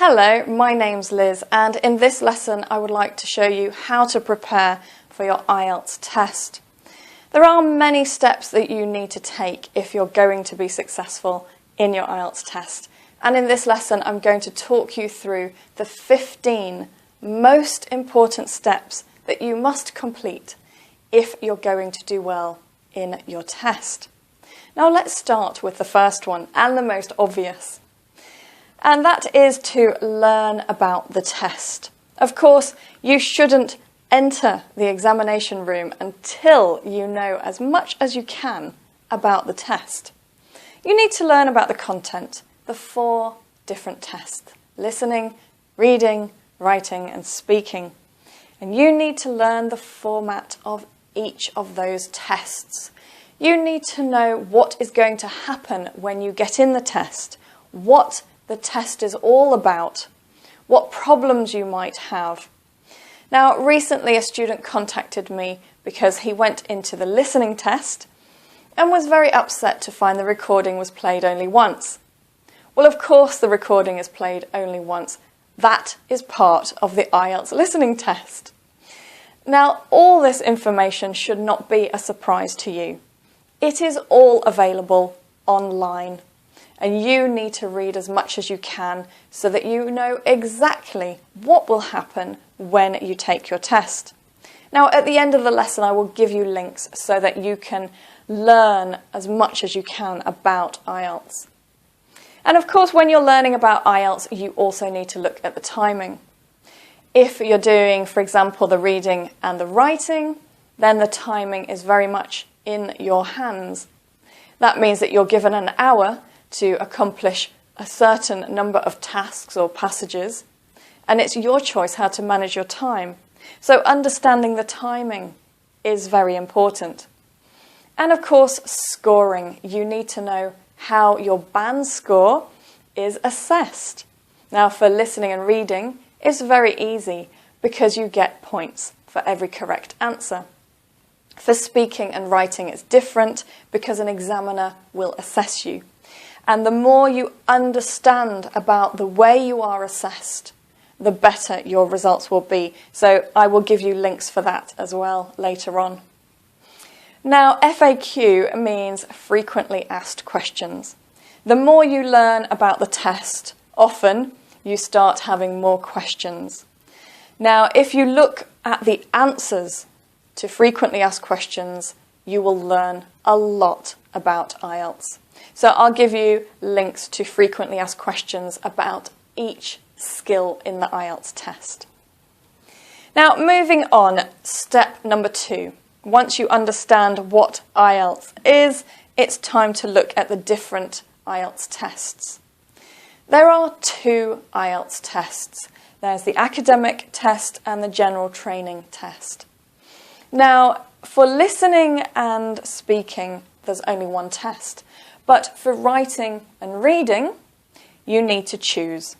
Hello, my name's Liz, and in this lesson I would like to show you how to prepare for your IELTS test. There are many steps that you need to take if you're going to be successful in your IELTS test. And in this lesson I'm going to talk you through the 15 most important steps that you must complete if you're going to do well in your test. Now let's start with the first one and the most obvious. And that is to learn about the test. Of course, you shouldn't enter the examination room until you know as much as you can about the test. You need to learn about the content, the 4 different tests: listening, reading, writing and speaking. And you need to learn the format of each of those tests. You need to know what is going to happen when you get in the test, what the test is all about, what problems you might have. Now, recently a student contacted me because he went into the listening test and was very upset to find the recording was played only once. Well, of course the recording is played only once. That is part of the IELTS listening test. Now, all this information should not be a surprise to you. It is all available online. And you need to read as much as you can so that you know exactly what will happen when you take your test. Now, at the end of the lesson, I will give you links so that you can learn as much as you can about IELTS. And of course, when you're learning about IELTS, you also need to look at the timing. If you're doing, for example, the reading and the writing, then the timing is very much in your hands. That means that you're given an hour to accomplish a certain number of tasks or passages, and it's your choice how to manage your time. So understanding the timing is very important. And of course, scoring. You need to know how your band score is assessed. Now, for listening and reading, it's very easy because you get points for every correct answer. For speaking and writing, it's different because an examiner will assess you. And the more you understand about the way you are assessed, the better your results will be. So I will give you links for that as well later on. Now, FAQ means frequently asked questions. The more you learn about the test, often you start having more questions. Now, if you look at the answers to frequently asked questions, you will learn a lot about IELTS. So I'll give you links to frequently asked questions about each skill in the IELTS test. Now, moving on, step number 2. Once you understand what IELTS is, it's time to look at the different IELTS tests. There are 2 IELTS tests. There's the academic test and the general training test. Now, for listening and speaking, there's only 1 test. But for writing and reading, you need to choose.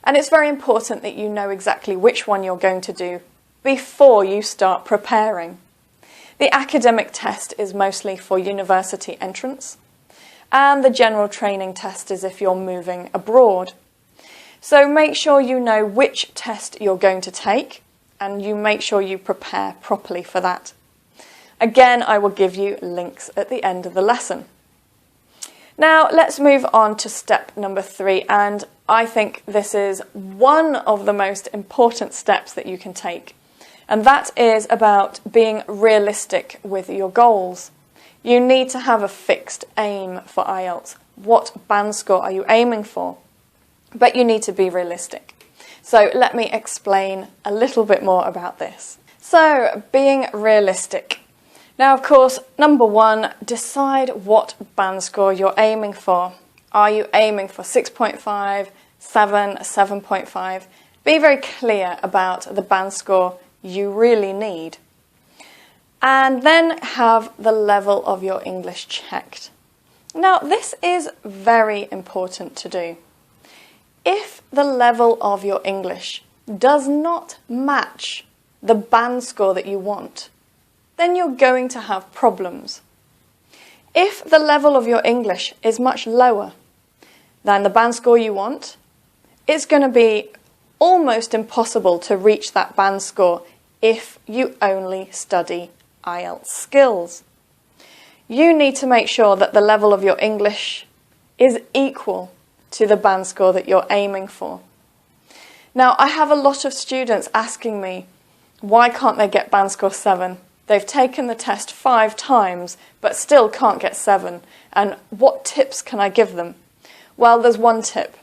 And it's very important that you know exactly which one you're going to do before you start preparing. The academic test is mostly for university entrance, and the general training test is if you're moving abroad. So make sure you know which test you're going to take, and you make sure you prepare properly for that. Again, I will give you links at the end of the lesson. Now, let's move on to step number 3, and I think this is one of the most important steps that you can take, and that is about being realistic with your goals. You need to have a fixed aim for IELTS. What band score are you aiming for? But you need to be realistic. So let me explain a little bit more about this. So, being realistic. Now, of course, number 1, decide what band score you're aiming for. Are you aiming for 6.5, 7, 7.5? Be very clear about the band score you really need. And then have the level of your English checked. Now, this is very important to do. If the level of your English does not match the band score that you want, then you're going to have problems. If the level of your English is much lower than the band score you want, it's going to be almost impossible to reach that band score if you only study IELTS skills. You need to make sure that the level of your English is equal to the band score that you're aiming for. Now, I have a lot of students asking me, why can't they get band score 7? They've taken the test 5 times, but still can't get 7. And what tips can I give them? Well, there's one tip.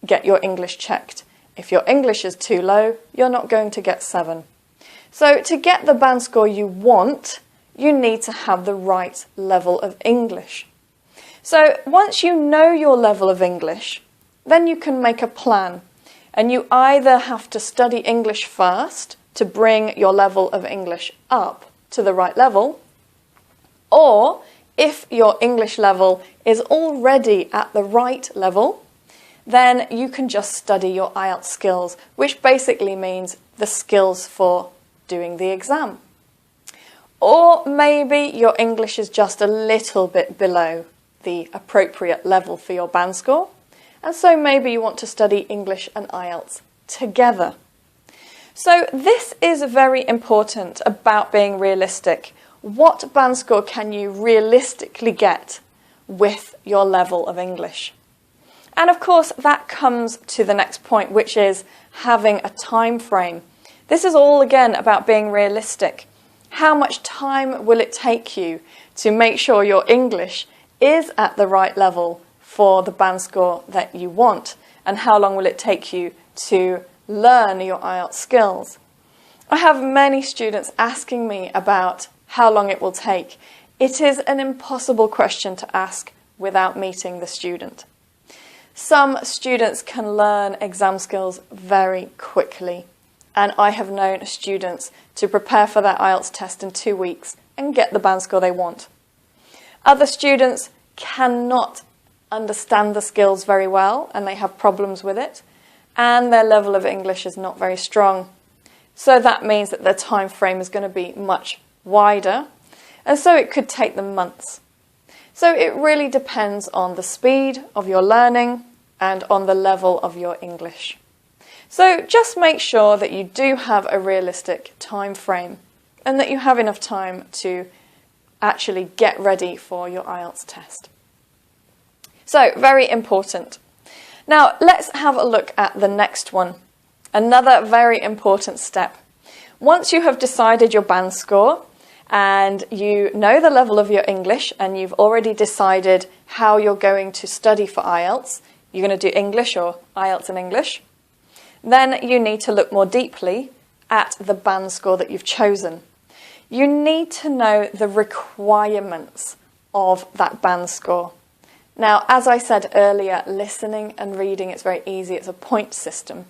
Get your English checked. If your English is too low, you're not going to get 7. So to get the band score you want, you need to have the right level of English. So once you know your level of English, then you can make a plan. And you either have to study English first to bring your level of English up to the right level, or if your English level is already at the right level, then you can just study your IELTS skills, which basically means the skills for doing the exam. Or maybe your English is just a little bit below the appropriate level for your band score, and so maybe you want to study English and IELTS together. So this is very important about being realistic. What band score can you realistically get with your level of English? And of course, that comes to the next point, which is having a time frame. This is all again about being realistic. How much time will it take you to make sure your English is at the right level for the band score that you want? And how long will it take you to learn your IELTS skills? I have many students asking me about how long it will take. It is an impossible question to ask without meeting the student. Some students can learn exam skills very quickly, and I have known students to prepare for their IELTS test in 2 weeks and get the band score they want. Other students cannot understand the skills very well and they have problems with it, and their level of English is not very strong. So that means that their time frame is going to be much wider, and so it could take them months. So it really depends on the speed of your learning and on the level of your English. So just make sure that you do have a realistic time frame and that you have enough time to actually get ready for your IELTS test. So very important. Now let's have a look at the next one. Another very important step. Once you have decided your band score and you know the level of your English and you've already decided how you're going to study for IELTS, you're going to do English or IELTS in English, then you need to look more deeply at the band score that you've chosen. You need to know the requirements of that band score. Now, as I said earlier, listening and reading, it's very easy. It's a point system.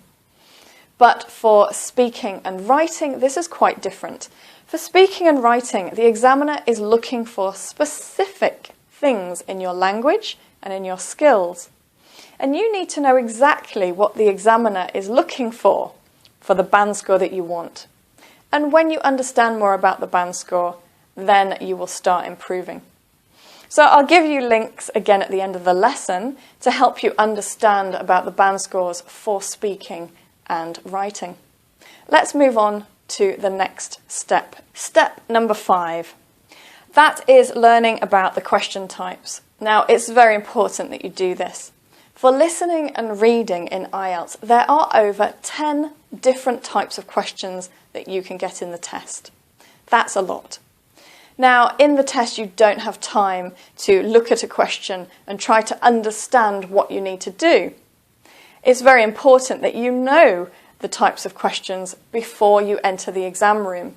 But for speaking and writing, this is quite different. For speaking and writing, the examiner is looking for specific things in your language and in your skills. And you need to know exactly what the examiner is looking for the band score that you want. And when you understand more about the band score, then you will start improving. So I'll give you links again at the end of the lesson to help you understand about the band scores for speaking and writing. Let's move on to the next step. Step number 5. That is learning about the question types. Now, it's very important that you do this. For listening and reading in IELTS, there are over 10 different types of questions that you can get in the test. That's a lot. Now, in the test, you don't have time to look at a question and try to understand what you need to do. It's very important that you know the types of questions before you enter the exam room.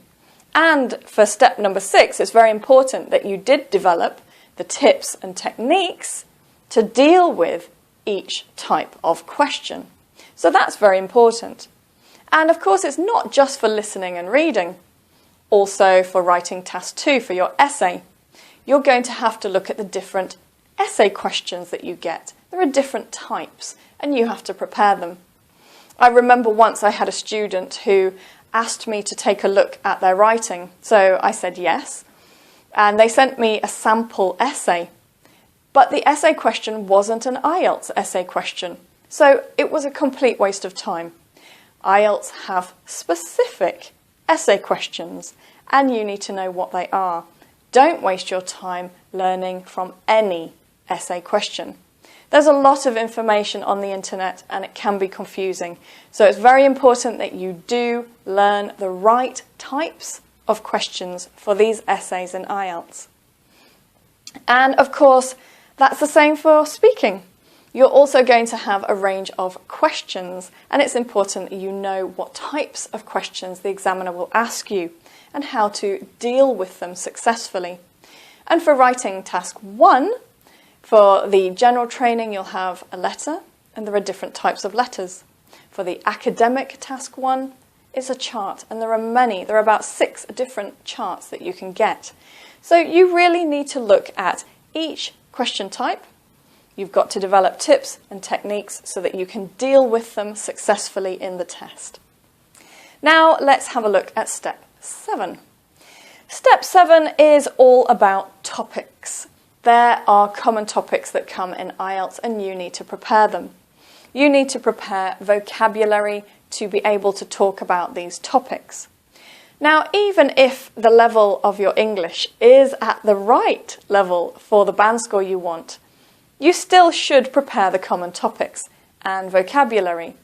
And for step number 6, it's very important that you did develop the tips and techniques to deal with each type of question. So that's very important. And of course, it's not just for listening and reading. Also for writing task 2 for your essay, you're going to have to look at the different essay questions that you get. There are different types and you have to prepare them. I remember once I had a student who asked me to take a look at their writing. So I said yes, and they sent me a sample essay. But the essay question wasn't an IELTS essay question. So it was a complete waste of time. IELTS have specific essay questions and you need to know what they are. Don't waste your time learning from any essay question. There's a lot of information on the internet and it can be confusing. So it's very important that you do learn the right types of questions for these essays in IELTS. And of course, that's the same for speaking. You're also going to have a range of questions, and it's important that you know what types of questions the examiner will ask you and how to deal with them successfully. And for writing task 1, for the general training, you'll have a letter, and there are different types of letters. For the academic task 1, it's a chart, and there are about 6 different charts that you can get. So you really need to look at each question type. You've got to develop tips and techniques so that you can deal with them successfully in the test. Now let's have a look at step 7. Step 7 is all about topics. There are common topics that come in IELTS and you need to prepare them. You need to prepare vocabulary to be able to talk about these topics. Now, even if the level of your English is at the right level for the band score you want, you still should prepare the common topics and vocabulary.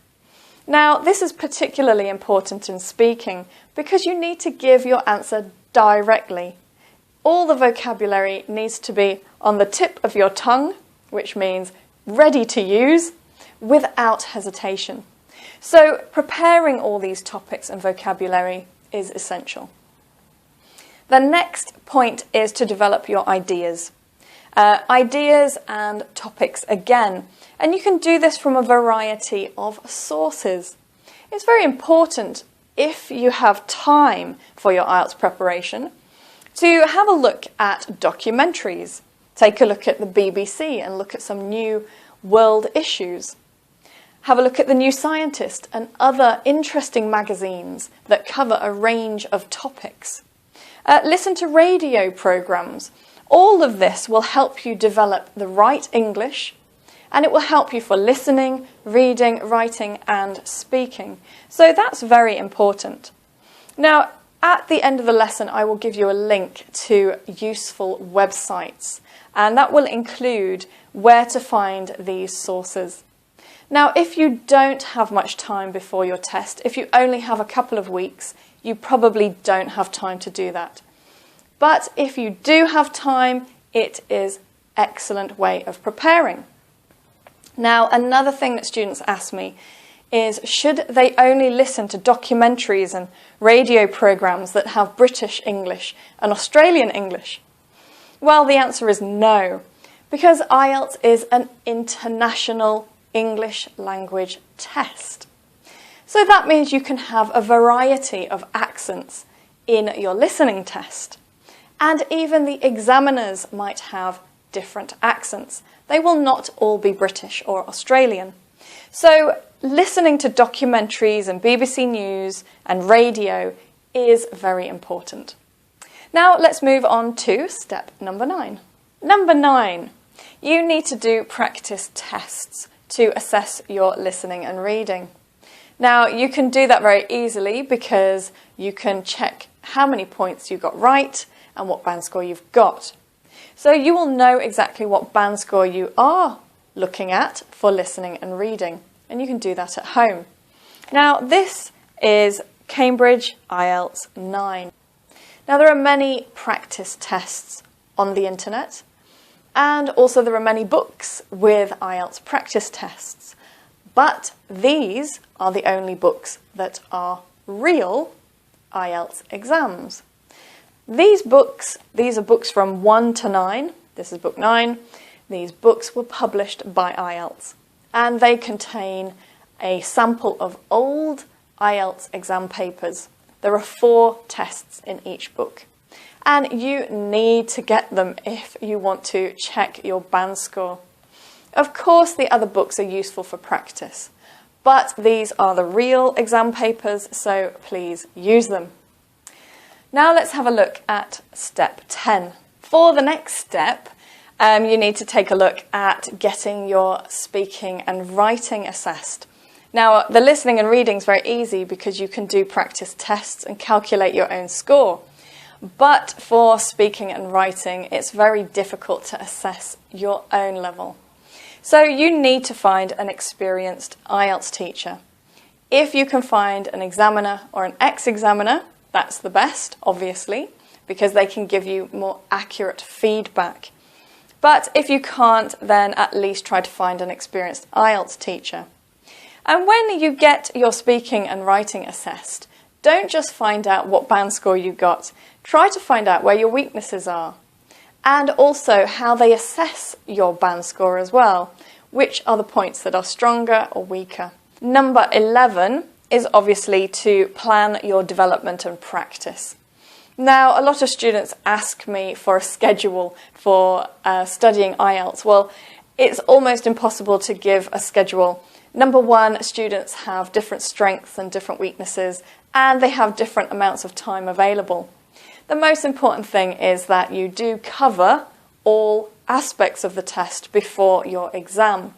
Now, this is particularly important in speaking because you need to give your answer directly. All the vocabulary needs to be on the tip of your tongue, which means ready to use, without hesitation. So, preparing all these topics and vocabulary is essential. The next point is to develop your ideas. Ideas and topics again, and you can do this from a variety of sources. It's very important, if you have time for your IELTS preparation, to have a look at documentaries. Take a look at the BBC and look at some new world issues. Have a look at The New Scientist and other interesting magazines that cover a range of topics. Listen to radio programmes. All of this will help you develop the right English, and it will help you for listening, reading, writing and speaking. So that's very important. Now, at the end of the lesson, I will give you a link to useful websites, and that will include where to find these sources. Now, if you don't have much time before your test, if you only have a couple of weeks, you probably don't have time to do that. But if you do have time, it is an excellent way of preparing. Now, another thing that students ask me is, should they only listen to documentaries and radio programmes that have British English and Australian English? Well, the answer is no, because IELTS is an international English language test. So that means you can have a variety of accents in your listening test. And even the examiners might have different accents. They will not all be British or Australian. So listening to documentaries and BBC News and radio is very important. Now let's move on to step number 9. Number 9, you need to do practice tests to assess your listening and reading. Now you can do that very easily because you can check how many points you got right and what band score you've got. So you will know exactly what band score you are looking at for listening and reading, and you can do that at home. Now this is Cambridge IELTS 9. Now there are many practice tests on the internet, and also there are many books with IELTS practice tests, but these are the only books that are real IELTS exams. These are books from 1 to 9. This is book 9. These books were published by IELTS, and they contain a sample of old IELTS exam papers. There are 4 tests in each book, and you need to get them if you want to check your band score. Of course, the other books are useful for practice, but these are the real exam papers, so please use them. Now let's have a look at step 10. For the next step, You need to take a look at getting your speaking and writing assessed. Now, the listening and reading is very easy because you can do practice tests and calculate your own score. But for speaking and writing, it's very difficult to assess your own level. So you need to find an experienced IELTS teacher. If you can find an examiner or an ex-examiner, that's the best, obviously, because they can give you more accurate feedback. But if you can't, then at least try to find an experienced IELTS teacher. And when you get your speaking and writing assessed, don't just find out what band score you got. Try to find out where your weaknesses are, and also how they assess your band score as well. Which are the points that are stronger or weaker? Number 11 is obviously to plan your development and practice. Now, a lot of students ask me for a schedule for studying IELTS. Well, it's almost impossible to give a schedule. Number one, students have different strengths and different weaknesses, and they have different amounts of time available. The most important thing is that you do cover all aspects of the test before your exam.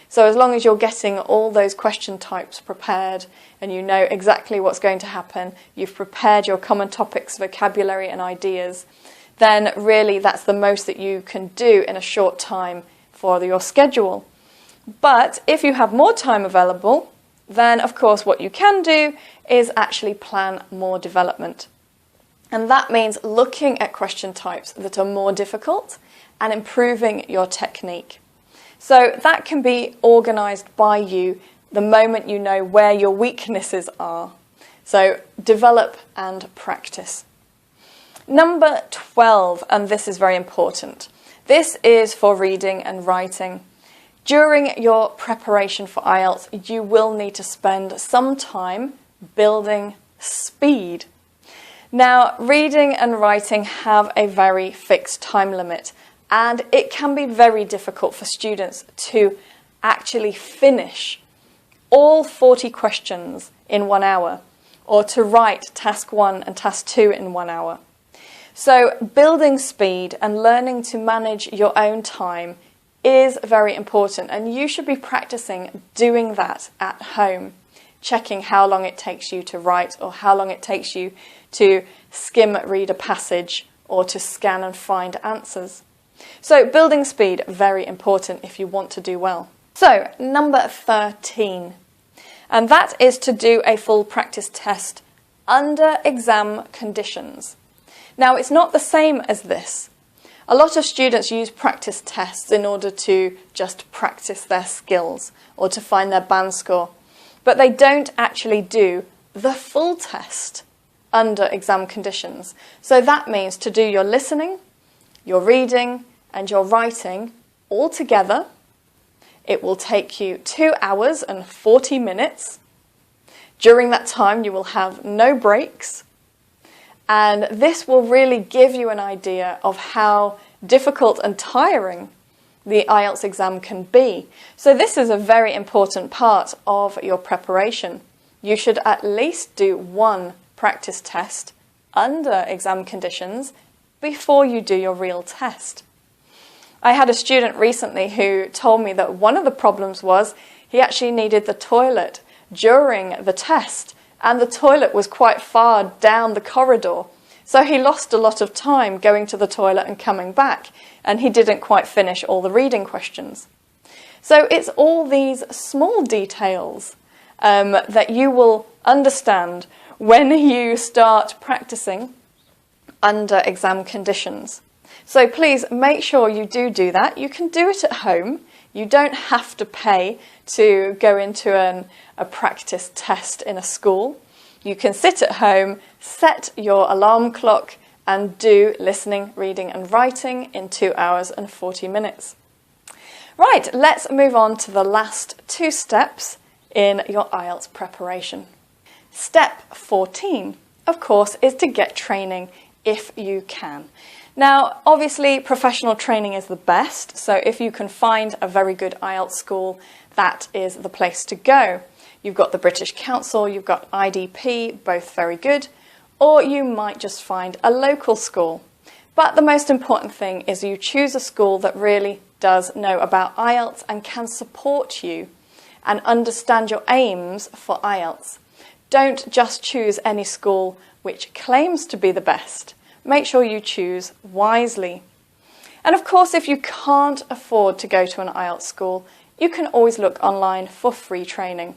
So as long as you're getting all those question types prepared and you know exactly what's going to happen, you've prepared your common topics, vocabulary and ideas, then really that's the most that you can do in a short time for your schedule. But if you have more time available, then of course what you can do is actually plan more development. And that means looking at question types that are more difficult and improving your technique. So that can be organised by you the moment you know where your weaknesses are. So develop and practice. Number 12, and this is very important. This is for reading and writing. During your preparation for IELTS, you will need to spend some time building speed. Now, reading and writing have a very fixed time limit, and it can be very difficult for students to actually finish all 40 questions in 1 hour, or to write task 1 and task 2 in 1 hour. So building speed and learning to manage your own time is very important, and you should be practicing doing that at home, checking how long it takes you to write or how long it takes you to skim read a passage or to scan and find answers. So building speed, very important if you want to do well. So number 13, and that is to do a full practice test under exam conditions. Now it's not the same as this. A lot of students use practice tests in order to just practice their skills or to find their band score, but they don't actually do the full test under exam conditions. So that means to do your listening, your reading and your writing all together, it will take you 2 hours and 40 minutes. During that time you will have no breaks, and this will really give you an idea of how difficult and tiring the IELTS exam can be. So this is a very important part of your preparation. You should at least do one practice test under exam conditions before you do your real test. I had a student recently who told me that one of the problems was he actually needed the toilet during the test, and the toilet was quite far down the corridor. So he lost a lot of time going to the toilet and coming back, and he didn't quite finish all the reading questions. So it's all these small details that you will understand when you start practicing under exam conditions. So please make sure you do that. You can do it at home. You don't have to pay to go into a practice test in a school. You can sit at home, set your alarm clock and do listening, reading and writing in 2 hours and 40 minutes. Right, let's move on to the last 2 steps in your IELTS preparation. Step 14, of course, is to get training if you can. Now, obviously, professional training is the best, so if you can find a very good IELTS school, that is the place to go. You've got the British Council, you've got IDP, both very good, or you might just find a local school. But the most important thing is you choose a school that really does know about IELTS and can support you and understand your aims for IELTS. Don't just choose any school which claims to be the best. Make sure you choose wisely. And of course, if you can't afford to go to an IELTS school, you can always look online for free training.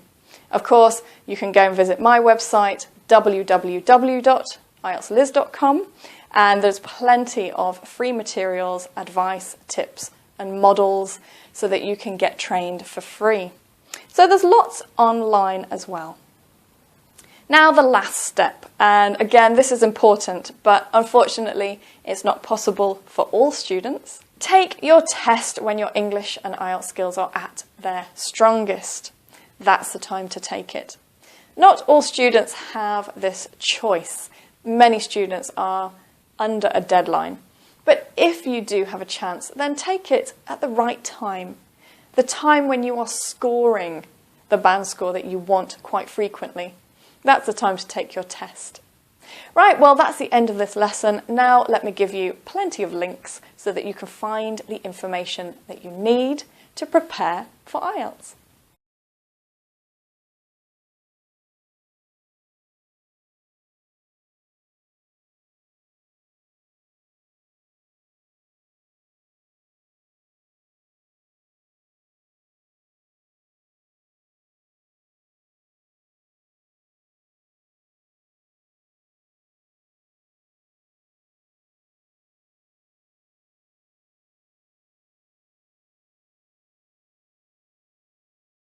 Of course, you can go and visit my website, www.ieltsliz.com, and there's plenty of free materials, advice, tips, and models so that you can get trained for free. So there's lots online as well. Now the last step, and again this is important, but unfortunately it's not possible for all students. Take your test when your English and IELTS skills are at their strongest. That's the time to take it. Not all students have this choice. Many students are under a deadline. But if you do have a chance, then take it at the right time. The time when you are scoring the band score that you want quite frequently. That's the time to take your test. Right, well that's the end of this lesson. Now let me give you plenty of links so that you can find the information that you need to prepare for IELTS.